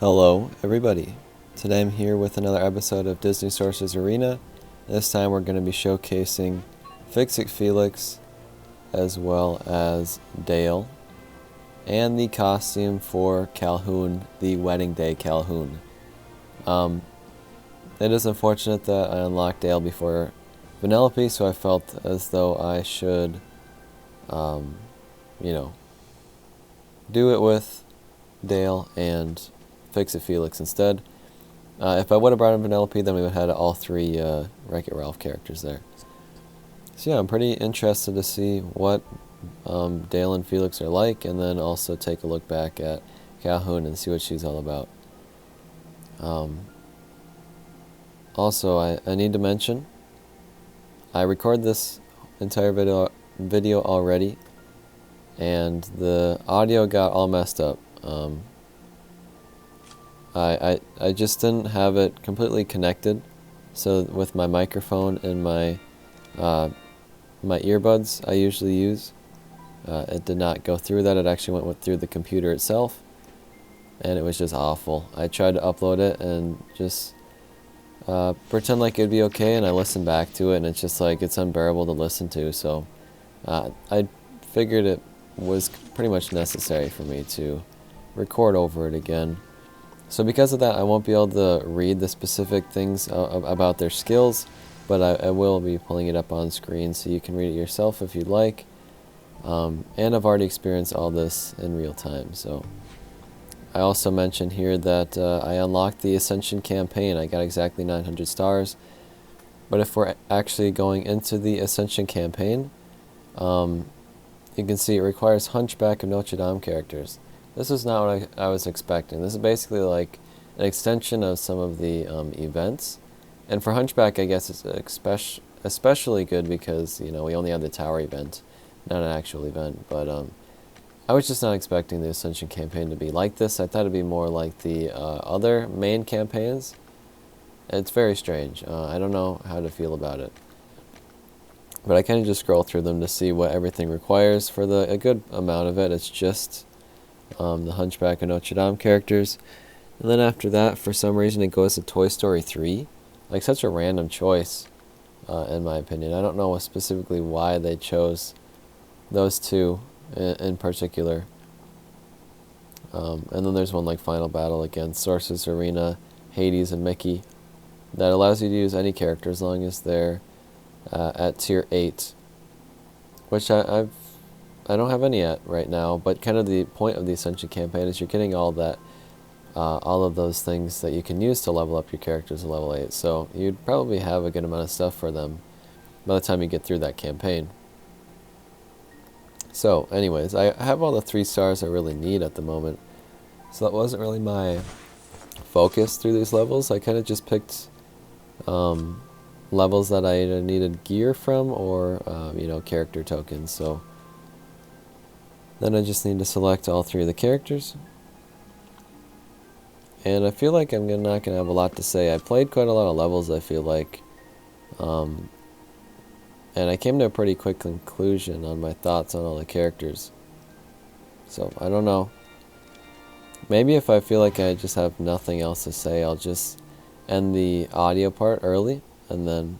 Hello, everybody. Today I'm here with another episode of Disney Sorcerer's Arena. This time we're going to be showcasing Felix as well as Dale and the costume for Calhoun, the wedding day Calhoun. It is unfortunate that I unlocked Dale before Vanellope, so I felt as though I should, do it with Dale and Felix instead. If I would have brought in Vanellope, then we would have had all three Wreck-It Ralph characters there. So yeah, I'm pretty interested to see what Dale and Felix are like, and then also take a look back at Calhoun and see what she's all about. Also, I need to mention, I recorded this entire video already, and the audio got all messed up. I just didn't have it completely connected, so with my microphone and my earbuds I usually use, it did not go through that. It actually went through the computer itself, and it was just awful. I tried to upload it and just pretend like it'd be okay, and I listened back to it, and it's just like it's unbearable to listen to. So I figured it was pretty much necessary for me to record over it again. So because of that, I won't be able to read the specific things about their skills, but I will be pulling it up on screen so you can read it yourself if you'd like. And I've already experienced all this in real time. So I also mentioned here that I unlocked the Ascension campaign. I got exactly 900 stars. But if we're actually going into the Ascension campaign, you can see it requires Hunchback of Notre Dame characters. This is not what I was expecting. This is basically like an extension of some of the events. And for Hunchback, I guess it's especially good because, we only have the tower event, not an actual event. But I was just not expecting the Ascension campaign to be like this. I thought it'd be more like the other main campaigns. It's very strange. I don't know how to feel about it. But I kind of just scroll through them to see what everything requires. For a good amount of it, it's just the Hunchback of Notre Dame characters. And then after that, for some reason, it goes to Toy Story 3. Like, such a random choice, in my opinion. I don't know specifically why they chose those two in particular. And then there's one like Final Battle against Sorcerer's Arena, Hades, and Mickey that allows you to use any character as long as they're at tier 8, which I don't have any yet right now, but kind of the point of the Ascension campaign is you're getting all of those things that you can use to level up your characters to level 8, so you'd probably have a good amount of stuff for them by the time you get through that campaign. So anyways, I have all the 3 stars I really need at the moment, so that wasn't really my focus through these levels. I kind of just picked levels that I either needed gear from or character tokens. So then I just need to select all 3 of the characters, and I feel like I'm not gonna have a lot to say. I played quite a lot of levels, I feel like, and I came to a pretty quick conclusion on my thoughts on all the characters. So I don't know, maybe if I feel like I just have nothing else to say, I'll just end the audio part early and then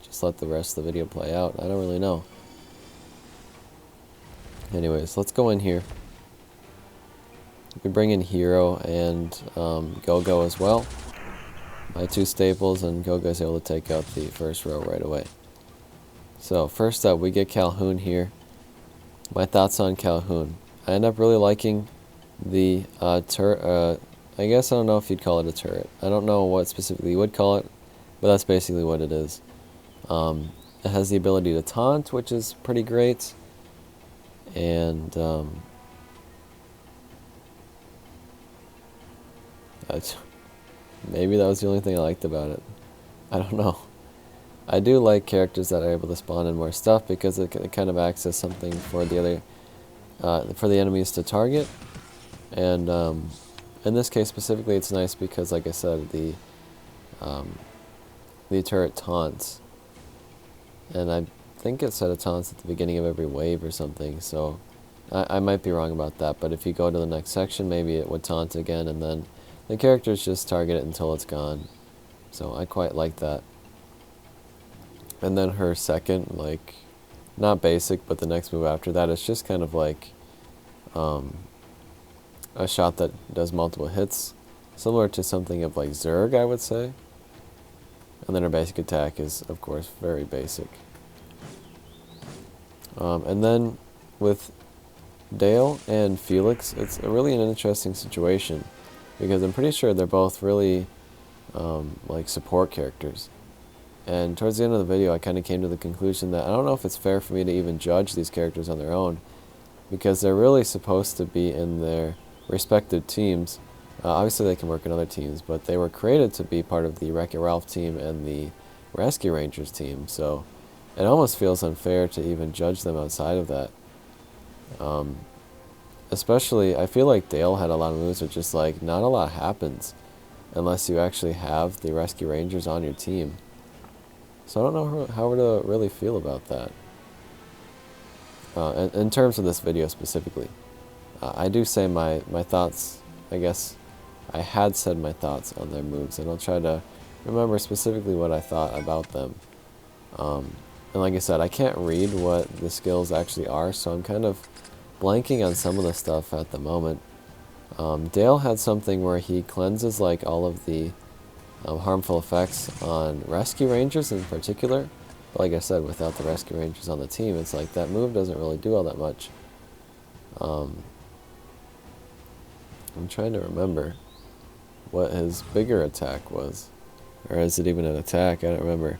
just let the rest of the video play out. I don't really know. Anyways, let's go in here. We bring in Hero and Go-Go as well. My 2 staples, and Go-Go's able to take out the first row right away. So first up, we get Calhoun here. My thoughts on Calhoun. I end up really liking the turret. I guess I don't know if you'd call it a turret. I don't know what specifically you would call it, but that's basically what it is. It has the ability to taunt, which is pretty great. And maybe that was the only thing I liked about it. I don't know. I do like characters that are able to spawn in more stuff because it kind of acts as something for the enemies to target. And in this case specifically, it's nice because, like I said, the turret taunts, and I think it said it taunts at the beginning of every wave or something. So I might be wrong about that, but if you go to the next section, maybe it would taunt again, and then the characters just target it until it's gone. So I quite like that. And then her second, like, not basic, but the next move after that is just kind of like a shot that does multiple hits, similar to something of like Zerg, I would say. And then her basic attack is, of course, very basic. And then with Dale and Felix, it's really an interesting situation, because I'm pretty sure they're both really like support characters. And towards the end of the video, I kind of came to the conclusion that I don't know if it's fair for me to even judge these characters on their own, because they're really supposed to be in their respective teams. Obviously they can work in other teams, but they were created to be part of the Wreck-It Ralph team and the Rescue Rangers team, so it almost feels unfair to even judge them outside of that. Especially, I feel like Dale had a lot of moves where just like not a lot happens unless you actually have the Rescue Rangers on your team. So I don't know how to really feel about that. In terms of this video specifically, I do say my thoughts. I guess I had said my thoughts on their moves, and I'll try to remember specifically what I thought about them. And like I said, I can't read what the skills actually are, so I'm kind of blanking on some of the stuff at the moment. Dale had something where he cleanses like all of the harmful effects on Rescue Rangers in particular. But like I said, without the Rescue Rangers on the team, it's like that move doesn't really do all that much. I'm trying to remember what his bigger attack was. Or is it even an attack? I don't remember.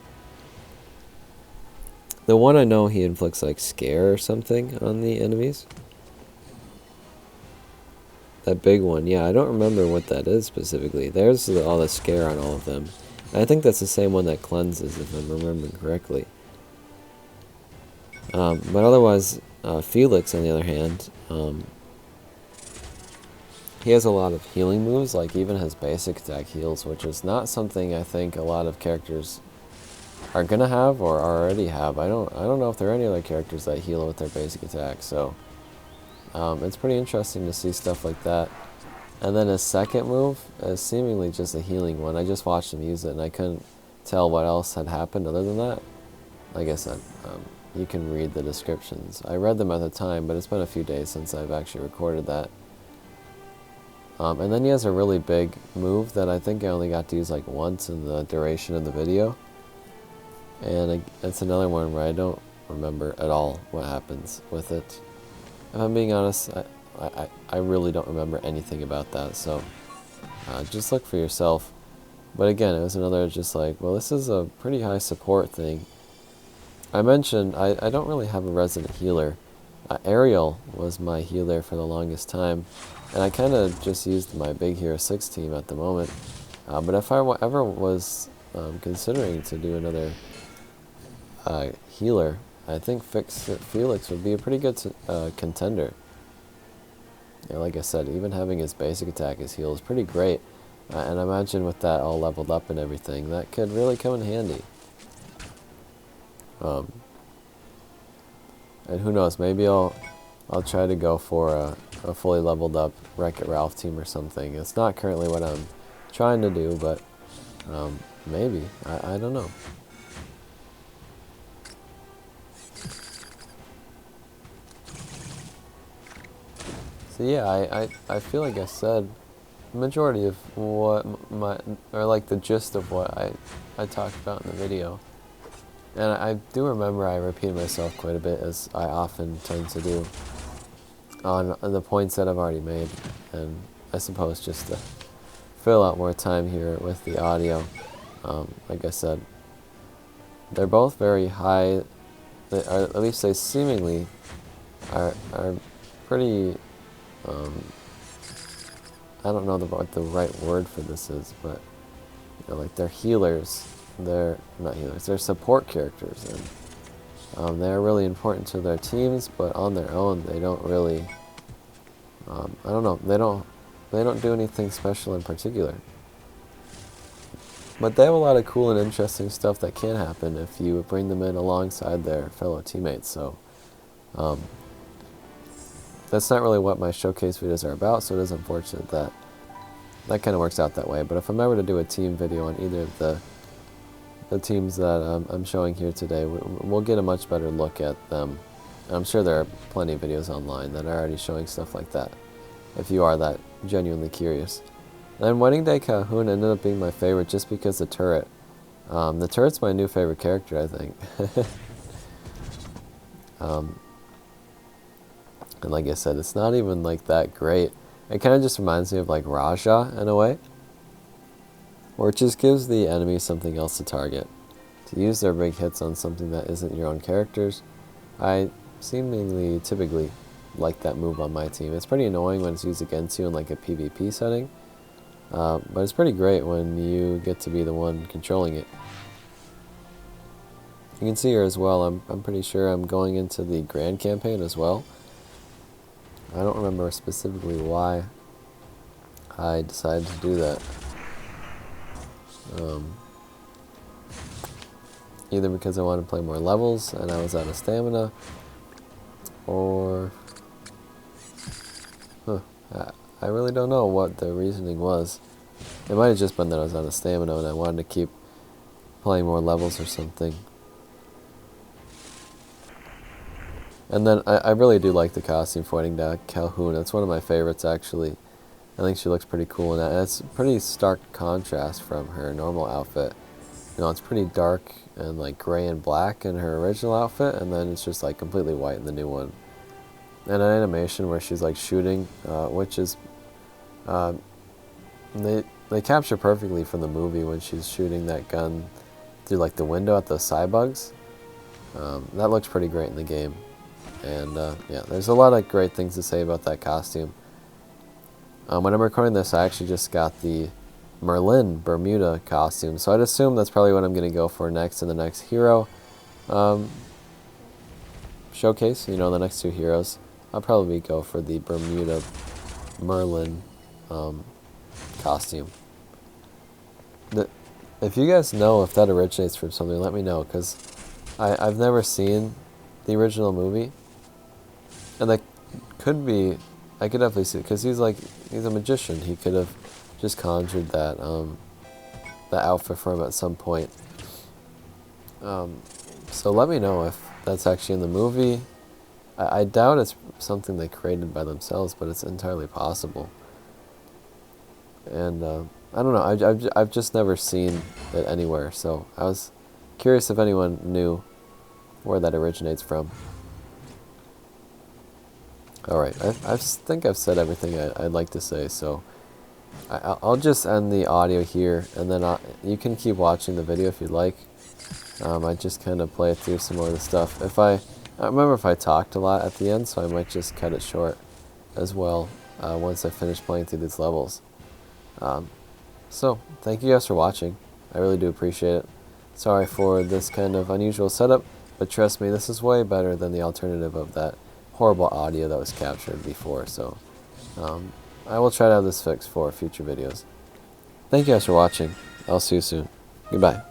The one I know, he inflicts like scare or something on the enemies. That big one, yeah, I don't remember what that is specifically. There's all the scare on all of them. I think that's the same one that cleanses, if I'm remembering correctly. But otherwise, Felix, on the other hand, he has a lot of healing moves, like even his basic attack heals, which is not something I think a lot of characters are gonna have or already have. I don't know if there are any other characters that heal with their basic attack, so it's pretty interesting to see stuff like that. And then his second move is seemingly just a healing one. I just watched him use it, and I couldn't tell what else had happened other than that. Like I said, you can read the descriptions. I read them at the time, but it's been a few days since I've actually recorded that. And then he has a really big move that I think I only got to use like once in the duration of the video. And it's another one where I don't remember at all what happens with it. If I'm being honest, I really don't remember anything about that, so just look for yourself. But again, it was another just like, well, this is a pretty high support thing. I mentioned I don't really have a resident healer. Ariel was my healer for the longest time, and I kind of just used my Big Hero 6 team at the moment. But if I ever was considering to do another healer, I think Felix would be a pretty good contender. Yeah, like I said, even having his basic attack, his heal, is pretty great. And I imagine with that all leveled up and everything, that could really come in handy. And who knows, maybe I'll try to go for a fully leveled up Wreck-It Ralph team or something. It's not currently what I'm trying to do, but maybe. I don't know. So yeah, I feel like I said the majority of what or like the gist of what I talked about in the video. And I do remember I repeated myself quite a bit, as I often tend to do, on the points that I've already made. And I suppose just to fill out more time here with the audio, like I said, they're both very high, or at least they seemingly are pretty, I don't know what the right word for this is, but you know, like they're healers. They're not healers. They're support characters, and they're really important to their teams. But on their own, they don't really. I don't know. They don't do anything special in particular. But they have a lot of cool and interesting stuff that can happen if you bring them in alongside their fellow teammates. So that's not really what my showcase videos are about. So it is unfortunate that that kind of works out that way. But if I'm ever to do a team video on either of the teams that I'm showing here today, we'll get a much better look at them. And I'm sure there are plenty of videos online that are already showing stuff like that, if you are that genuinely curious. And then Wedding Day Calhoun ended up being my favorite just because the turret. The turret's my new favorite character, I think. And like I said, it's not even like that great. It kind of just reminds me of like Raja in a way, where it just gives the enemy something else to target. To use their big hits on something that isn't your own characters, I typically like that move on my team. It's pretty annoying when it's used against you in like a PvP setting, but it's pretty great when you get to be the one controlling it. You can see here as well, I'm pretty sure I'm going into the Grand Campaign as well. I don't remember specifically why I decided to do that. Either because I wanted to play more levels and I was out of stamina, or I really don't know what the reasoning was. It might have just been that I was out of stamina and I wanted to keep playing more levels or something. And then I really do like the costume for Wedding Day Calhoun. It's one of my favorites, actually. I think she looks pretty cool in that. And it's a pretty stark contrast from her normal outfit. You know, it's pretty dark and like gray and black in her original outfit, and then it's just like completely white in the new one. And an animation where she's like shooting, which is they capture perfectly from the movie when she's shooting that gun through like the window at those cybugs. That looks pretty great in the game. And yeah, there's a lot of great things to say about that costume. When I'm recording this, I actually just got the Merlin Bermuda costume, so I'd assume that's probably what I'm going to go for next in the next hero showcase. You know, the next two heroes. I'll probably go for the Bermuda Merlin costume. If you guys know if that originates from something, let me know, because I've never seen the original movie. And that could be, I could definitely see it, because he's a magician. He could have just conjured that outfit for him at some point. So let me know if that's actually in the movie. I doubt it's something they created by themselves, but it's entirely possible. And I don't know, I've just never seen it anywhere, so I was curious if anyone knew where that originates from. Alright, I think I've said everything I'd like to say, so I'll just end the audio here, and then you can keep watching the video if you'd like. I just kind of play through some more of the stuff. I remember if I talked a lot at the end, so I might just cut it short as well once I finish playing through these levels. So, thank you guys for watching. I really do appreciate it. Sorry for this kind of unusual setup, but trust me, this is way better than the alternative of that horrible audio that was captured before, so I will try to have this fixed for future videos. Thank you guys for watching. I'll see you soon. Goodbye.